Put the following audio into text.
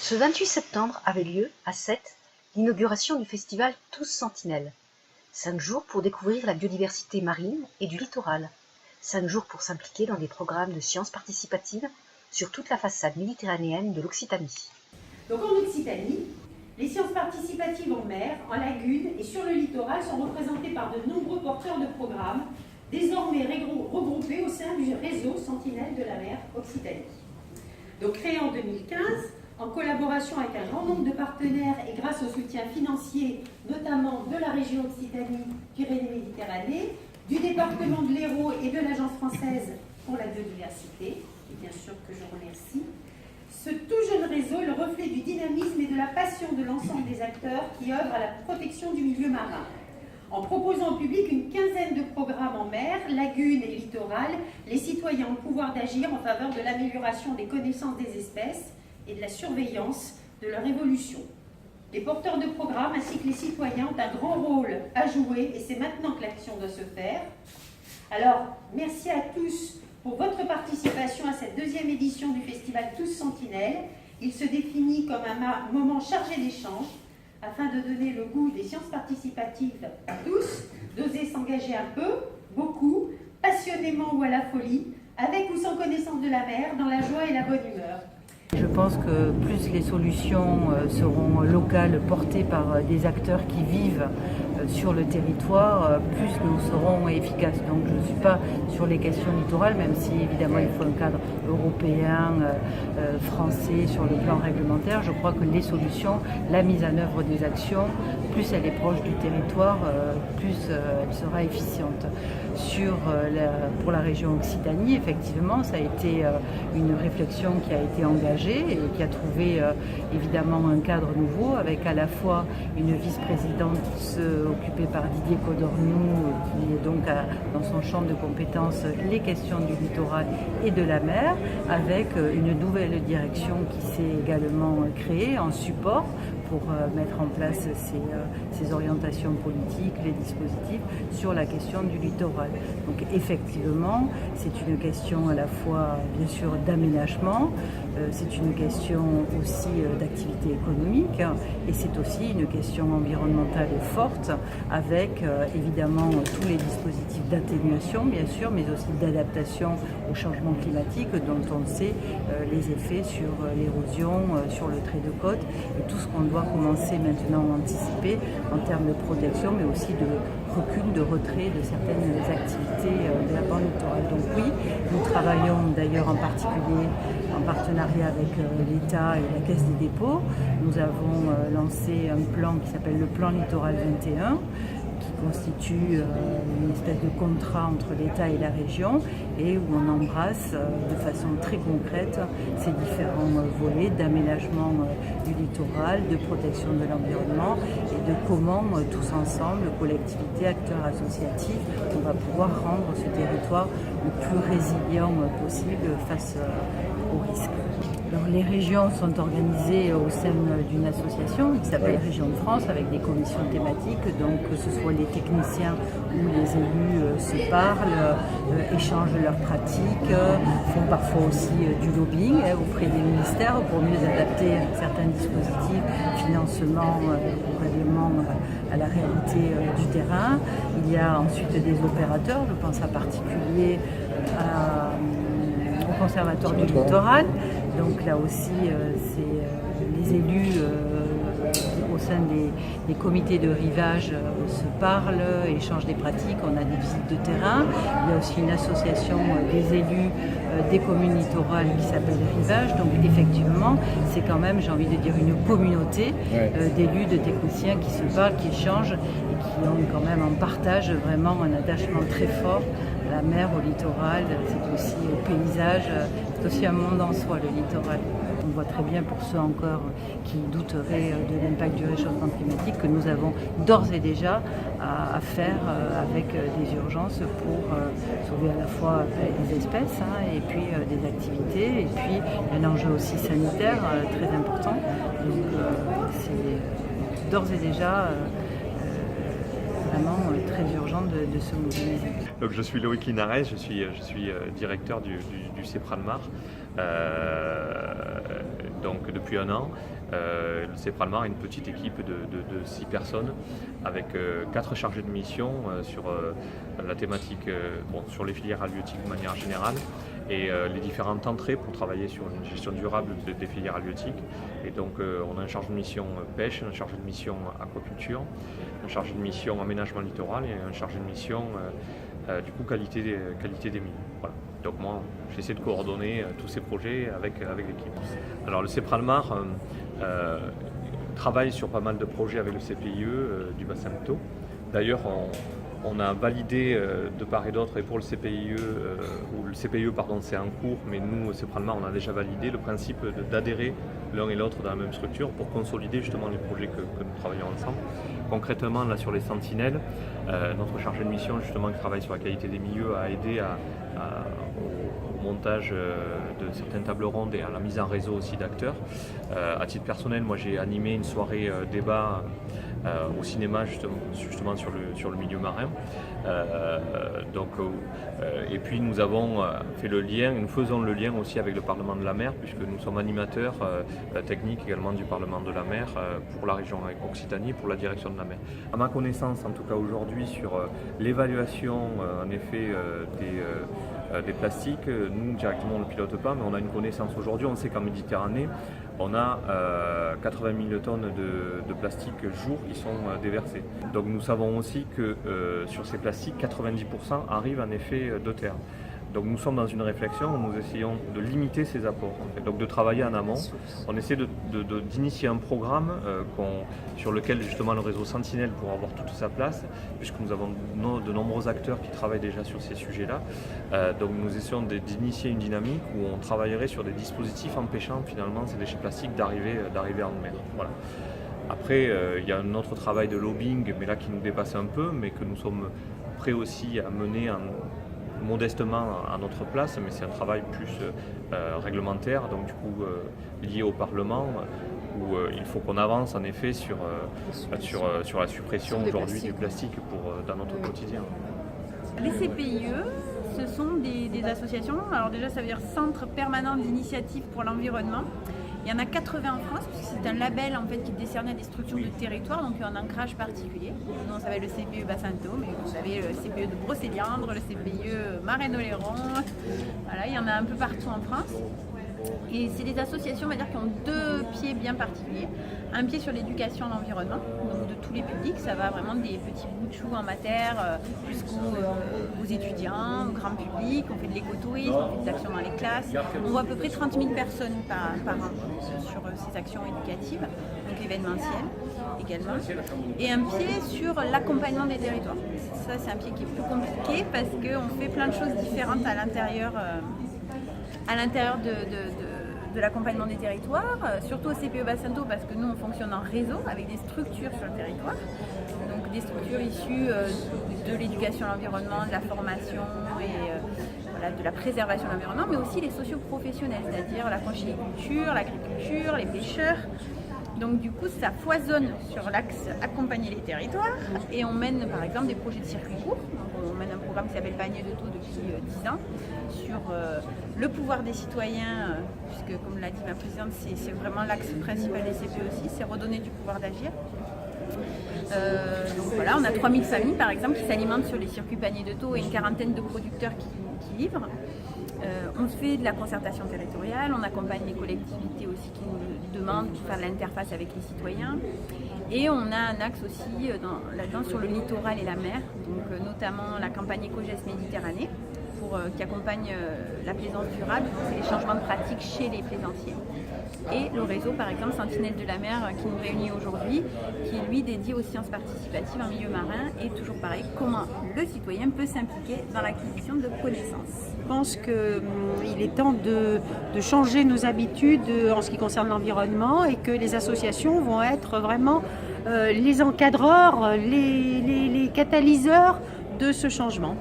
Ce 28 septembre avait lieu, à Sète, l'inauguration du festival Tous Sentinelles. 5 jours pour découvrir la biodiversité marine et du littoral. 5 jours pour s'impliquer dans des programmes de sciences participatives sur toute la façade méditerranéenne de l'Occitanie. Donc en Occitanie, les sciences participatives en mer, en lagune et sur le littoral sont représentées par de nombreux porteurs de programmes, désormais regroupés au sein du réseau Sentinelles de la mer Occitanie. Donc créé en 2015, en collaboration avec un grand nombre de partenaires et grâce au soutien financier, notamment de la région Occitanie-Pyrénées-Méditerranée, du département de l'Hérault et de l'Agence française pour la biodiversité, et bien sûr que je remercie. Ce tout jeune réseau est le reflet du dynamisme et de la passion de l'ensemble des acteurs qui œuvrent à la protection du milieu marin. En proposant au public une quinzaine de programmes en mer, lagunes et littoral, les citoyens ont le pouvoir d'agir en faveur de l'amélioration des connaissances des espèces et de la surveillance de leur évolution. Les porteurs de programmes ainsi que les citoyens ont un grand rôle à jouer et c'est maintenant que l'action doit se faire. Alors, merci à tous pour votre participation à cette deuxième édition du festival Tous Sentinelles. Il se définit comme un moment chargé d'échanges afin de donner le goût des sciences participatives à tous, d'oser s'engager un peu, beaucoup, passionnément ou à la folie, avec ou sans connaissance de la mer, dans la joie et la bonne humeur. Je pense que plus les solutions seront locales, portées par des acteurs qui vivent sur le territoire, plus nous serons efficaces. Donc je ne suis pas sur les questions littorales, même si évidemment il faut un cadre européen, français sur le plan réglementaire. Je crois que les solutions, la mise en œuvre des actions, plus elle est proche du territoire, plus elle sera efficiente. Pour la région Occitanie, effectivement, ça a été une réflexion qui a été engagée et qui a trouvé évidemment un cadre nouveau avec à la fois une vice-présidence occupée par Didier Codorniou qui est donc dans son champ de compétences les questions du littoral et de la mer, avec une nouvelle direction qui s'est également créée en support pour mettre en place ces orientations politiques, les dispositifs sur la question du littoral. Donc effectivement, c'est une question à la fois bien sûr d'aménagement, c'est une question aussi d'activité économique et c'est aussi une question environnementale forte avec évidemment tous les dispositifs d'atténuation bien sûr, mais aussi d'adaptation au changement climatique dont on sait les effets sur l'érosion, sur le trait de côte et tout ce qu'on doit commencer maintenant à anticiper en termes de protection mais aussi de recul, de retrait de certaines activités de la bande littorale. Donc oui, nous travaillons d'ailleurs en particulier en partenariat avec l'État et la Caisse des dépôts. Nous avons lancé un plan qui s'appelle le plan littoral 21 qui constitue une espèce de contrat entre l'État et la région et où on embrasse de façon très concrète ces différents volets d'aménagement du littoral, de protection de l'environnement et de comment tous ensemble, collectivités, acteurs associatifs, on va pouvoir rendre ce territoire le plus résilient possible face aux risques. Alors, les régions sont organisées au sein d'une association qui s'appelle Région de France avec des commissions thématiques, donc que ce soit les techniciens ou les élus se parlent, échangent leurs pratiques, font parfois aussi du lobbying auprès des ministères pour mieux adapter certains dispositifs, financement, règlement à la réalité du terrain. Il y a ensuite des opérateurs, je pense en particulier au Conservatoire du littoral. Donc là aussi, c'est les élus au sein des comités de rivage se parlent, échangent des pratiques, on a des visites de terrain. Il y a aussi une association des élus des communes littorales qui s'appelle Rivage. Donc effectivement, c'est quand même, j'ai envie de dire, une communauté d'élus, de techniciens qui se parlent, qui échangent et qui ont quand même en partage vraiment un attachement très fort à la mer, au littoral, c'est aussi au paysage, c'est aussi un monde en soi, le littoral. On voit très bien pour ceux encore qui douteraient de l'impact du réchauffement climatique que nous avons d'ores et déjà à faire avec des urgences pour sauver à la fois des espèces et puis des activités et puis un enjeu aussi sanitaire très important. Donc c'est d'ores et déjà vraiment très urgent de se mobiliser. Donc, je suis Loïc Linares, je suis directeur du CEPRANMAR, Donc depuis un an, le CEPRALMAR a une petite équipe de 6 personnes avec 4 chargés de mission sur la thématique, sur les filières halieutiques de manière générale et les différentes entrées pour travailler sur une gestion durable des filières halieutiques. Et donc on a un chargé de mission pêche, un chargé de mission aquaculture, un chargé de mission aménagement littoral et un chargé de mission qualité des milieux. Voilà. Donc moi, j'essaie de coordonner tous ces projets avec l'équipe. Alors le CEPRALMAR travaille sur pas mal de projets avec le CPIE du bassin de Thau. D'ailleurs, on a validé de part et d'autre, et pour le CPIE, ou le CPIE pardon, c'est en cours, mais nous, au CEPRALMAR, on a déjà validé le principe d'adhérer l'un et l'autre dans la même structure pour consolider justement les projets que nous travaillons ensemble. Concrètement, là sur les sentinelles, notre chargé de mission justement qui travaille sur la qualité des milieux a aidé au montage de certaines tables rondes et à la mise en réseau aussi d'acteurs. À titre personnel, moi j'ai animé une soirée débat au cinéma justement sur le milieu marin. Et puis nous avons fait le lien, nous faisons le lien aussi avec le Parlement de la Mer puisque nous sommes animateurs techniques également du Parlement de la Mer pour la région Occitanie, pour la direction de la mer. À ma connaissance, en tout cas aujourd'hui, sur l'évaluation en effet des plastiques, nous directement on ne le pilote pas, mais on a une connaissance aujourd'hui. On sait qu'en Méditerranée, on a 80 000 tonnes de plastique jour qui sont déversés. Donc nous savons aussi que sur ces plastiques, 90% arrivent en effet de terre. Donc nous sommes dans une réflexion où nous essayons de limiter ces apports, en fait. Donc de travailler en amont. On essaie d'initier un programme sur lequel justement le réseau Sentinelle pourra avoir toute sa place, puisque nous avons de nombreux acteurs qui travaillent déjà sur ces sujets-là. Donc nous essayons d'initier une dynamique où on travaillerait sur des dispositifs empêchant finalement ces déchets plastiques d'arriver en mer. Voilà. Après, il y a un autre travail de lobbying, mais là qui nous dépasse un peu, mais que nous sommes prêts aussi à mener modestement à notre place, mais c'est un travail plus réglementaire, donc du coup lié au Parlement, où il faut qu'on avance en effet sur la suppression aujourd'hui du plastique dans notre quotidien. Les CPIE, ce sont des associations, alors déjà ça veut dire Centre permanent d'initiative pour l'environnement. Il y en a 80 en France, puisque c'est un label en fait, qui est décerné à des structures de territoire, donc il y a un ancrage particulier. Sinon, ça va être le CPE Bassin de Thau, mais vous savez, le CPE de Brocéliande, le CPE Marais-Oléron. Voilà, il y en a un peu partout en France. Et c'est des associations, on va dire, qui ont deux pieds bien particuliers. Un pied sur l'éducation à l'environnement, donc de tous les publics, ça va vraiment des petits bouts de choux en matière jusqu'aux étudiants, au grand public. On fait de l'écotourisme, on fait des actions dans les classes. On voit à peu près 30 000 personnes par an sur ces actions éducatives, donc événementielles également. Et un pied sur l'accompagnement des territoires. Ça, c'est un pied qui est plus compliqué parce qu'on fait plein de choses différentes à l'intérieur de l'accompagnement des territoires, surtout au CPE Bassin de Thau parce que nous on fonctionne en réseau avec des structures sur le territoire, donc des structures issues de l'éducation à l'environnement, de la formation et de la préservation de l'environnement, mais aussi les socioprofessionnels, c'est-à-dire la conchyliculture, l'agriculture, les pêcheurs. Donc du coup ça foisonne sur l'axe accompagner les territoires et on mène par exemple des projets de circuit court. Donc, on mène un programme qui s'appelle Panier de Thau depuis 10 ans sur le pouvoir des citoyens, puisque comme l'a dit ma présidente, c'est vraiment l'axe principal des CPE aussi, c'est redonner du pouvoir d'agir. Donc voilà, on a 3000 familles par exemple qui s'alimentent sur les circuits Panier de Thau et une quarantaine de producteurs qui livrent. On fait de la concertation territoriale, on accompagne les collectivités aussi qui nous demandent de faire de l'interface avec les citoyens. Et on a un axe aussi là-dedans sur le littoral et la mer, donc notamment la campagne Éco-Gestes Méditerranée qui accompagne la plaisance durable, c'est les changements de pratiques chez les plaisanciers. Et le réseau par exemple Sentinelle de la mer qui nous réunit aujourd'hui, qui est lui dédié aux sciences participatives en milieu marin et toujours pareil, comment le citoyen peut s'impliquer dans l'acquisition de connaissances. Je pense qu'il est temps de changer nos habitudes en ce qui concerne l'environnement et que les associations vont être vraiment les encadreurs, les catalyseurs de ce changement.